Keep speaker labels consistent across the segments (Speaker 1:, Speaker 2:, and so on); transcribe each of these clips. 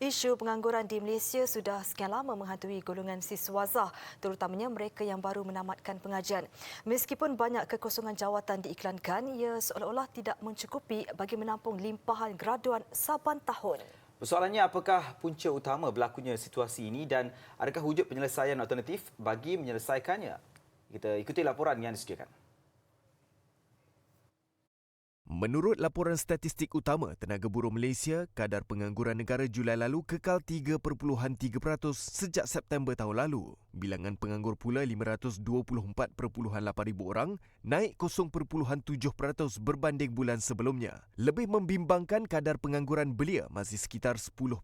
Speaker 1: Isu pengangguran di Malaysia sudah sekian lama menghantui golongan siswazah, terutamanya mereka yang baru menamatkan pengajian. Meskipun banyak kekosongan jawatan diiklankan, ia seolah-olah tidak mencukupi bagi menampung limpahan graduan saban tahun.
Speaker 2: Persoalannya, apakah punca utama berlakunya situasi ini dan adakah wujud penyelesaian alternatif bagi menyelesaikannya? Kita ikuti laporan yang disediakan.
Speaker 3: Menurut laporan statistik utama Tenaga Buruh Malaysia, kadar pengangguran negara Julai lalu kekal 3.3% sejak September tahun lalu. Bilangan penganggur pula 524.8 ribu orang, naik 0.7% berbanding bulan sebelumnya. Lebih membimbangkan, kadar pengangguran belia masih sekitar 10.9%,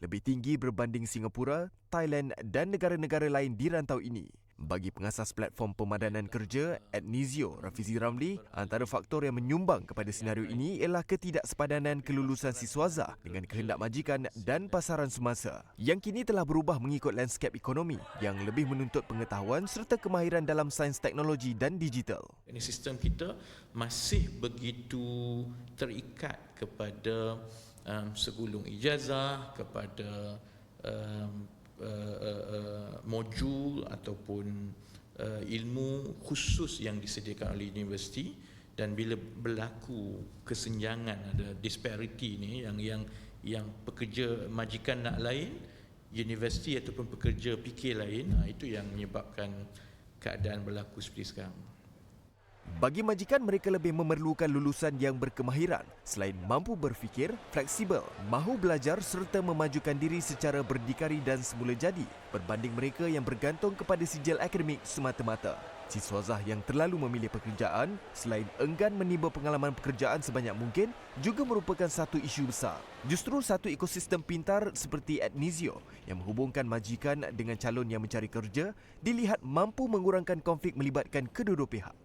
Speaker 3: lebih tinggi berbanding Singapura, Thailand dan negara-negara lain di rantau ini. Bagi pengasas platform pemadanan kerja, Adnizio Rafizi Ramli, antara faktor yang menyumbang kepada senario ini ialah ketidaksepadanan kelulusan siswazah dengan kehendak majikan dan pasaran semasa, yang kini telah berubah mengikut lanskap ekonomi yang lebih menuntut pengetahuan serta kemahiran dalam sains teknologi dan digital.
Speaker 4: Ini sistem kita masih begitu terikat kepada segulung ijazah, kepada modul ataupun ilmu khusus yang disediakan oleh universiti, dan bila berlaku kesenjangan, ada disparity ni yang pekerja majikan nak lain, universiti ataupun pekerja PK lain, itu yang menyebabkan keadaan berlaku seperti sekarang.
Speaker 3: Bagi majikan, mereka lebih memerlukan lulusan yang berkemahiran selain mampu berfikir, fleksibel, mahu belajar serta memajukan diri secara berdikari dan semula jadi berbanding mereka yang bergantung kepada sijil akademik semata-mata. Siswazah yang terlalu memilih pekerjaan selain enggan menimba pengalaman pekerjaan sebanyak mungkin juga merupakan satu isu besar. Justru satu ekosistem pintar seperti Adnizio yang menghubungkan majikan dengan calon yang mencari kerja dilihat mampu mengurangkan konflik melibatkan kedua-dua pihak.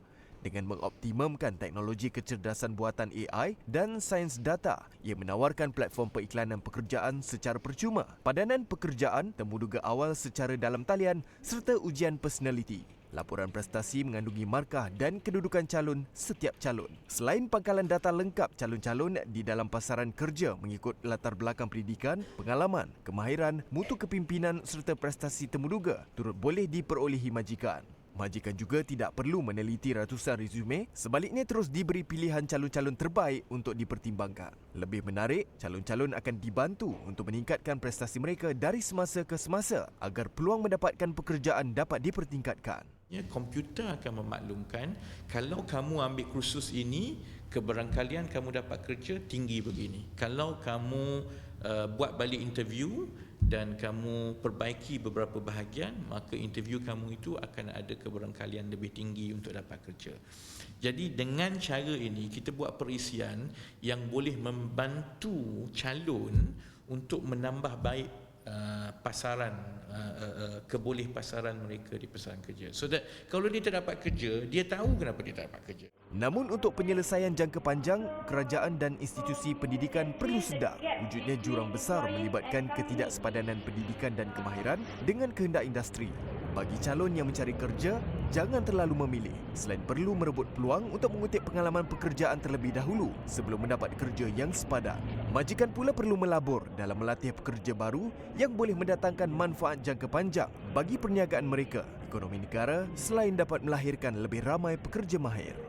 Speaker 3: Dengan mengoptimumkan teknologi kecerdasan buatan AI dan sains data, ia menawarkan platform periklanan pekerjaan secara percuma, padanan pekerjaan, temuduga awal secara dalam talian serta ujian personaliti. Laporan prestasi mengandungi markah dan kedudukan calon setiap calon. Selain pangkalan data lengkap calon-calon di dalam pasaran kerja mengikut latar belakang pendidikan, pengalaman, kemahiran, mutu kepimpinan serta prestasi temuduga turut boleh diperolehi majikan. Majikan juga tidak perlu meneliti ratusan resume, sebaliknya terus diberi pilihan calon-calon terbaik untuk dipertimbangkan. Lebih menarik, calon-calon akan dibantu untuk meningkatkan prestasi mereka dari semasa ke semasa agar peluang mendapatkan pekerjaan dapat dipertingkatkan.
Speaker 4: Komputer akan memaklumkan kalau kamu ambil kursus ini, kebarangkalian kamu dapat kerja tinggi begini. Kalau kamu buat balik interview dan kamu perbaiki beberapa bahagian, maka interview kamu itu akan ada kebarangkalian lebih tinggi untuk dapat kerja. Jadi dengan cara ini kita buat perisian yang boleh membantu calon untuk menambah baik pasaran, keboleh pasaran mereka di pasaran kerja. So that kalau dia tak dapat kerja, dia tahu kenapa dia tak dapat kerja.
Speaker 3: Namun untuk penyelesaian jangka panjang, kerajaan dan institusi pendidikan perlu sedar wujudnya jurang besar melibatkan ketidaksepadanan pendidikan dan kemahiran dengan kehendak industri. Bagi calon yang mencari kerja, jangan terlalu memilih. Selain perlu merebut peluang untuk mengutip pengalaman pekerjaan terlebih dahulu sebelum mendapat kerja yang sepadan. Majikan pula perlu melabur dalam melatih pekerja baru yang boleh mendatangkan manfaat jangka panjang bagi perniagaan mereka, ekonomi negara, selain dapat melahirkan lebih ramai pekerja mahir.